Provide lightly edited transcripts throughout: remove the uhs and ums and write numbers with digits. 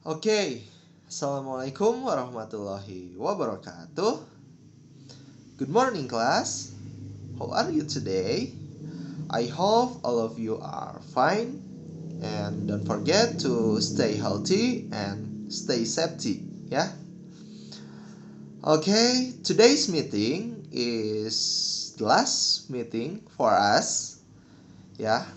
Oke, Assalamualaikum warahmatullahi wabarakatuh. Good morning, class. How are you today? I hope all of you are fine. And don't forget to stay healthy and stay safety, ya. Okay, today's meeting is the last meeting for us, ya.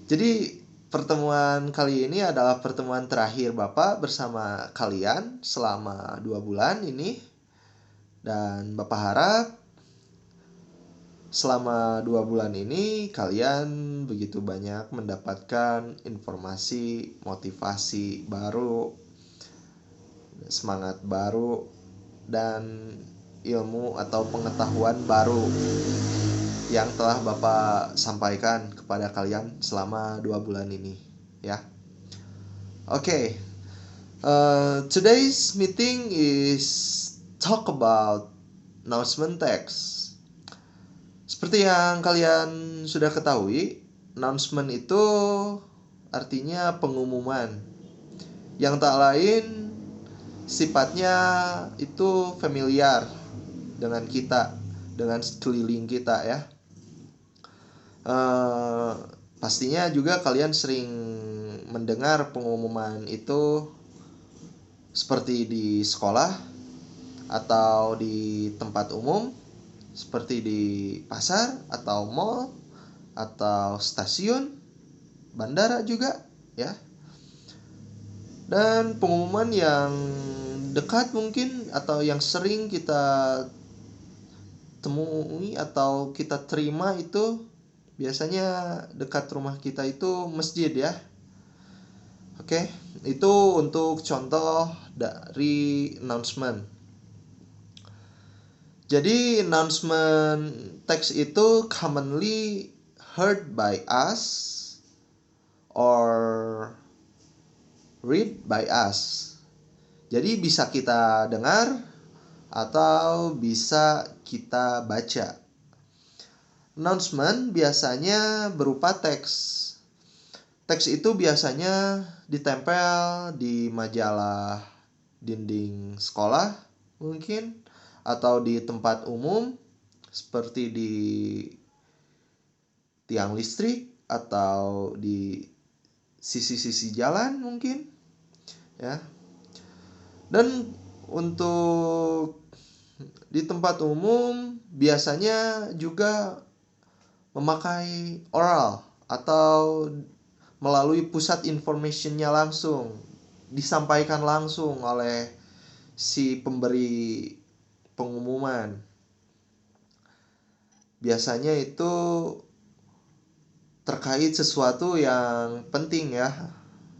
Jadi pertemuan kali ini adalah pertemuan terakhir Bapak bersama kalian selama 2 bulan ini. Dan Bapak harap selama 2 bulan ini kalian begitu banyak mendapatkan informasi, motivasi baru, semangat baru, dan ilmu atau pengetahuan baru yang telah Bapak sampaikan kepada kalian selama 2 bulan ini, ya. Oke, today's meeting is talk about announcement text. Seperti yang kalian sudah ketahui, announcement itu artinya pengumuman yang tak lain sifatnya itu familiar dengan kita, dengan sekeliling kita, ya. Pastinya juga kalian sering mendengar pengumuman itu seperti di sekolah atau di tempat umum, seperti di pasar atau mall atau stasiun, bandara juga, ya. Dan pengumuman yang dekat mungkin atau yang sering kita temui atau kita terima itu biasanya dekat rumah kita itu masjid, ya. Oke, itu untuk contoh dari announcement. Jadi announcement text itu commonly heard by us or read by us. Jadi bisa kita dengar atau bisa kita baca. Announcement biasanya berupa teks. Teks itu biasanya ditempel di majalah dinding sekolah mungkin, atau di tempat umum seperti di tiang listrik atau di sisi-sisi jalan mungkin, ya. Dan untuk di tempat umum biasanya juga memakai oral atau melalui pusat information-nya langsung, disampaikan langsung oleh si pemberi pengumuman. Biasanya itu terkait sesuatu yang penting, ya,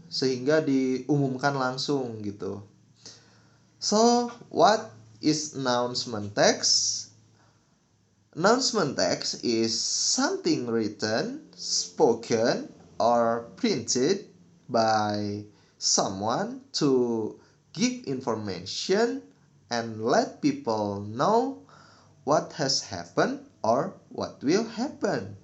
sehingga diumumkan langsung gitu. So, what is announcement text? Announcement text is something written, spoken, or printed by someone to give information and let people know what has happened or what will happen.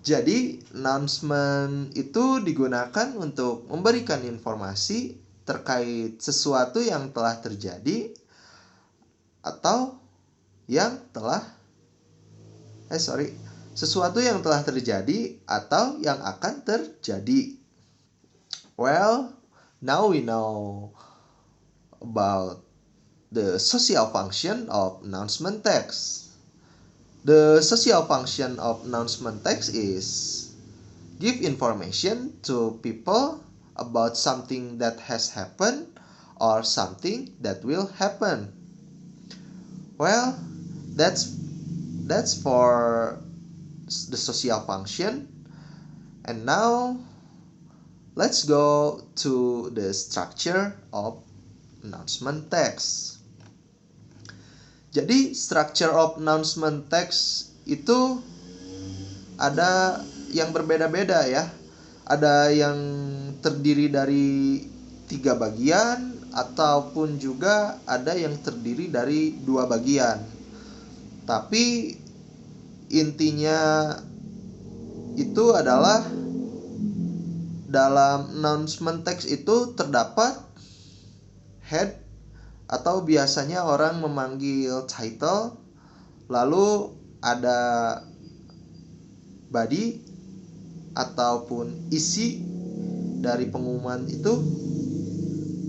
Jadi, announcement itu digunakan untuk memberikan informasi terkait sesuatu yang telah terjadi atau yang telah sesuatu yang telah terjadi atau yang akan terjadi. Well, now we know about the social function of announcement text. The social function of announcement text is give information to people about something that has happened or something that will happen. Well, that's for the social function. And now let's go to the structure of announcement text. Jadi structure of announcement text itu ada yang berbeda-beda, ya. Ada yang terdiri dari 3 bagian ataupun juga ada yang terdiri dari 2 bagian. Tapi intinya itu adalah dalam announcement text itu terdapat head atau biasanya orang memanggil title, lalu ada body ataupun isi dari pengumuman itu,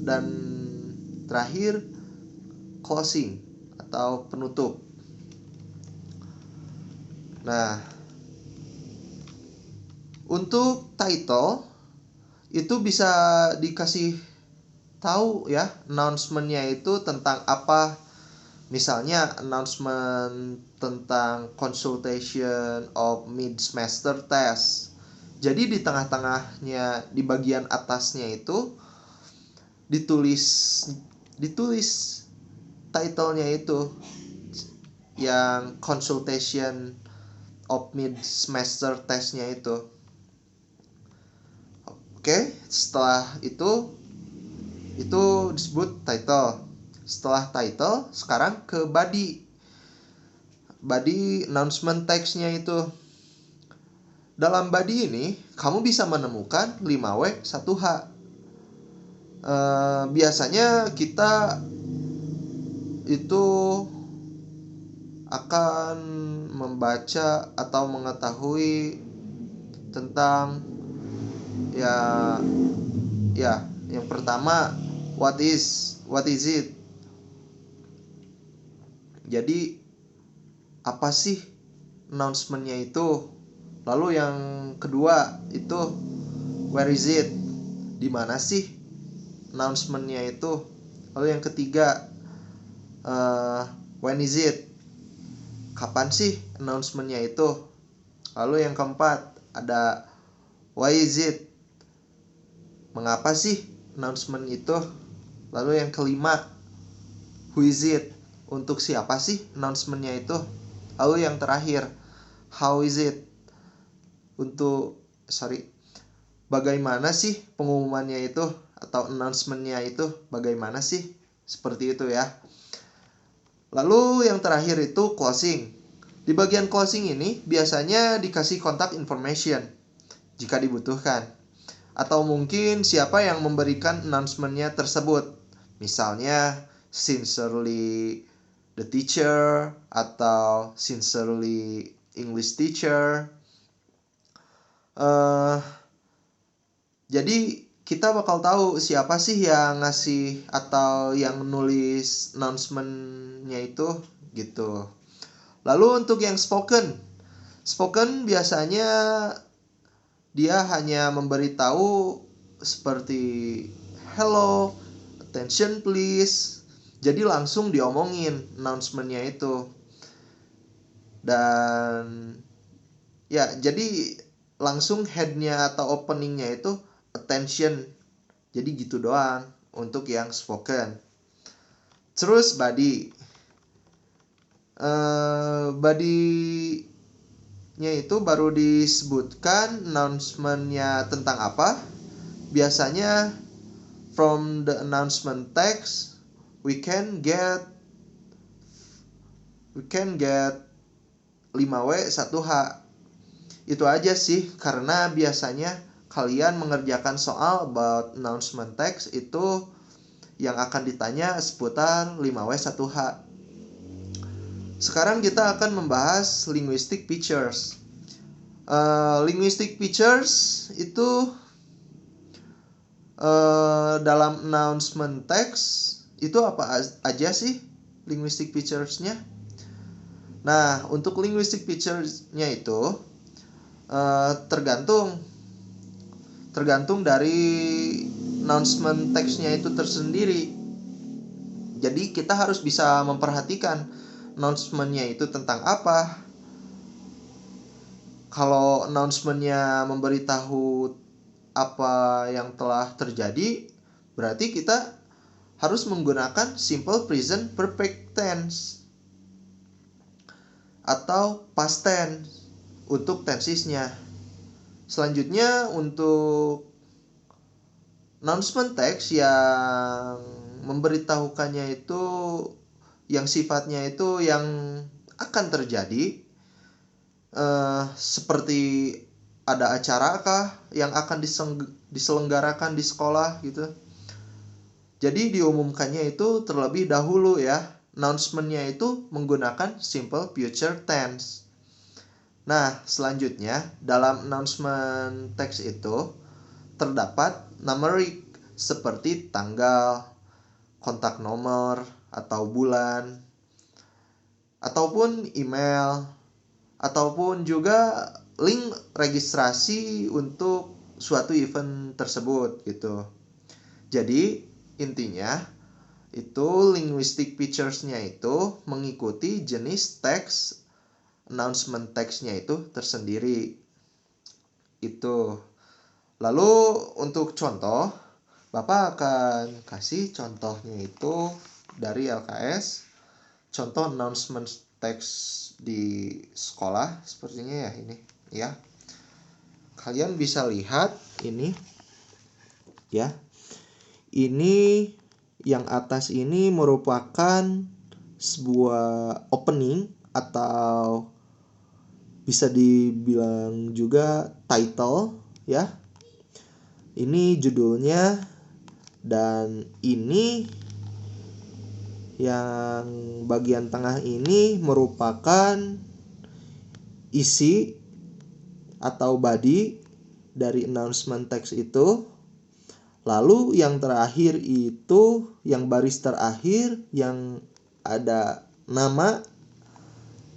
dan terakhir closing atau penutup. Nah, untuk title itu bisa dikasih tahu ya, announcement-nya itu tentang apa. Misalnya announcement tentang consultation of mid-semester test. Jadi di tengah-tengahnya, di bagian atasnya itu ditulis title-nya itu yang consultation of mid-semester test-nya itu. Oke, setelah itu disebut title. Setelah title, sekarang ke body announcement text-nya itu. Dalam body ini, kamu bisa menemukan 5W 1H. Biasanya kita itu akan membaca atau mengetahui tentang ya yang pertama, what is it. Jadi apa sih announcement-nya itu? Lalu yang kedua itu where is it? Di mana sih announcement-nya itu? Lalu yang ketiga when is it? Kapan sih announcement-nya itu? Lalu yang keempat ada why is it? Mengapa sih announcement itu? Lalu yang kelima who is it? Untuk siapa sih announcement-nya itu? Lalu yang terakhir how is it? Bagaimana sih pengumumannya itu atau announcement-nya itu bagaimana sih? Seperti itu ya. Lalu yang terakhir itu closing. Di bagian closing ini biasanya dikasih contact information jika dibutuhkan, atau mungkin siapa yang memberikan announcement-nya tersebut. Misalnya sincerely the teacher atau sincerely English teacher. Jadi kita bakal tahu siapa sih yang ngasih atau yang menulis announcement-nya itu gitu. Lalu untuk yang spoken biasanya dia hanya memberitahu seperti hello, attention please. Jadi langsung diomongin announcement-nya itu. Dan ya, jadi langsung head-nya atau opening-nya itu attention. Jadi gitu doang untuk yang spoken. Terus body. Body-nya itu baru disebutkan announcement-nya tentang apa. Biasanya from the announcement text we can get 5W 1H. Itu aja sih, karena biasanya kalian mengerjakan soal about announcement text itu yang akan ditanya seputar 5W 1H. Sekarang kita akan membahas linguistic features. Linguistic features itu dalam announcement text itu apa aja sih linguistic features-nya? Nah, untuk linguistic features-nya itu tergantung dari announcement text-nya itu tersendiri. Jadi kita harus bisa memperhatikan announcement-nya itu tentang apa. Kalau announcement-nya memberitahu apa yang telah terjadi, berarti kita harus menggunakan simple present perfect tense atau past tense untuk tensesnya. Selanjutnya untuk announcement text yang memberitahukannya itu yang sifatnya itu yang akan terjadi, seperti ada acara kah yang akan diselenggarakan di sekolah gitu. Jadi diumumkannya itu terlebih dahulu ya. Announcement-nya itu menggunakan simple future tense. Nah, selanjutnya dalam announcement text itu terdapat numeric seperti tanggal, kontak nomor atau bulan, ataupun email, ataupun juga link registrasi untuk suatu event tersebut gitu. Jadi intinya itu linguistic features-nya itu mengikuti jenis teks, announcement text-nya itu tersendiri. Itu. Lalu untuk contoh, Bapak akan kasih contohnya itu dari LKS. Contoh announcement text di sekolah sepertinya ya ini ya. Kalian bisa lihat ini ya. Ini yang atas ini merupakan sebuah opening atau bisa dibilang juga title ya. Ini judulnya, dan ini yang bagian tengah ini merupakan isi atau body dari announcement text itu. Lalu yang terakhir itu, yang baris terakhir yang ada nama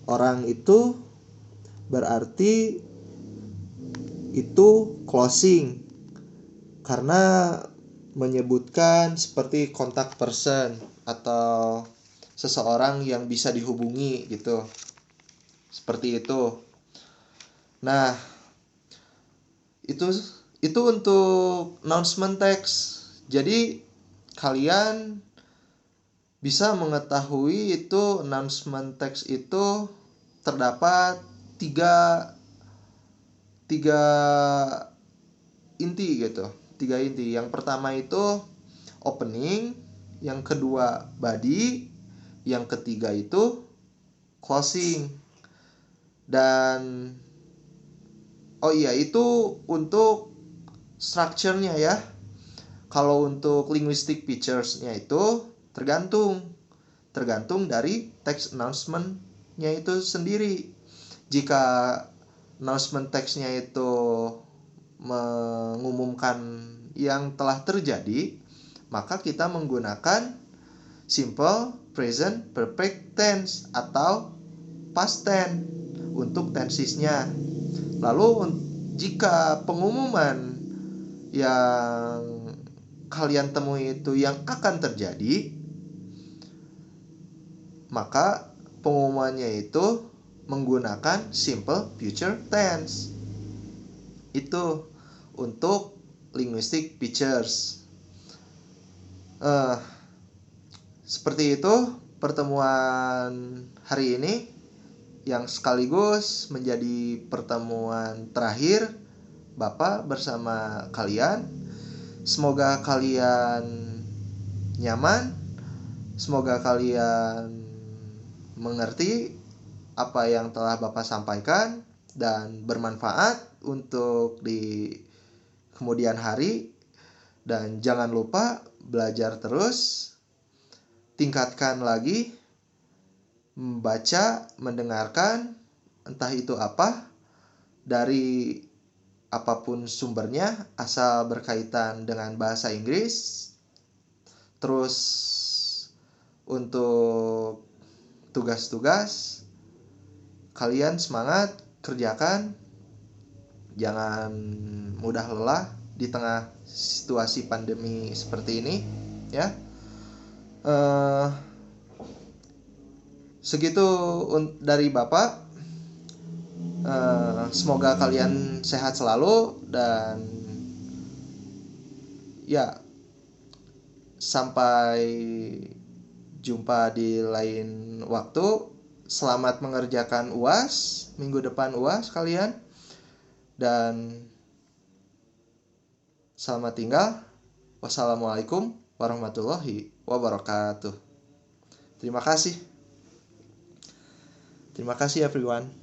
orang itu, berarti itu closing karena menyebutkan seperti contact person atau seseorang yang bisa dihubungi gitu. Seperti itu. Nah, itu untuk announcement text. Jadi kalian bisa mengetahui itu announcement text itu terdapat tiga inti gitu. 3 inti. Yang pertama itu opening, yang kedua body, yang ketiga itu closing. Dan itu untuk structure-nya ya. Kalau untuk linguistic features-nya itu tergantung dari text announcement-nya itu sendiri. Jika announcement text-nya itu mengumumkan yang telah terjadi, maka kita menggunakan simple present perfect tense atau past tense untuk tensesnya. Lalu jika pengumuman yang kalian temui itu yang akan terjadi, maka pengumumannya itu menggunakan simple future tense. Itu untuk linguistic features. Seperti itu pertemuan hari ini, yang sekaligus menjadi pertemuan terakhir Bapak bersama kalian. Semoga kalian nyaman, semoga kalian mengerti apa yang telah Bapak sampaikan dan bermanfaat untuk di kemudian hari. Dan jangan lupa belajar terus, tingkatkan lagi membaca, mendengarkan, entah itu apa, dari apapun sumbernya, asal berkaitan dengan bahasa Inggris. Terus untuk tugas-tugas, kalian semangat, kerjakan, jangan mudah lelah di tengah situasi pandemi seperti ini ya. Segitu dari Bapak. Semoga kalian sehat selalu, dan ya, sampai jumpa di lain waktu. Selamat mengerjakan UAS, minggu depan UAS kalian, dan selamat tinggal. Wassalamualaikum warahmatullahi wabarakatuh. Terima kasih everyone.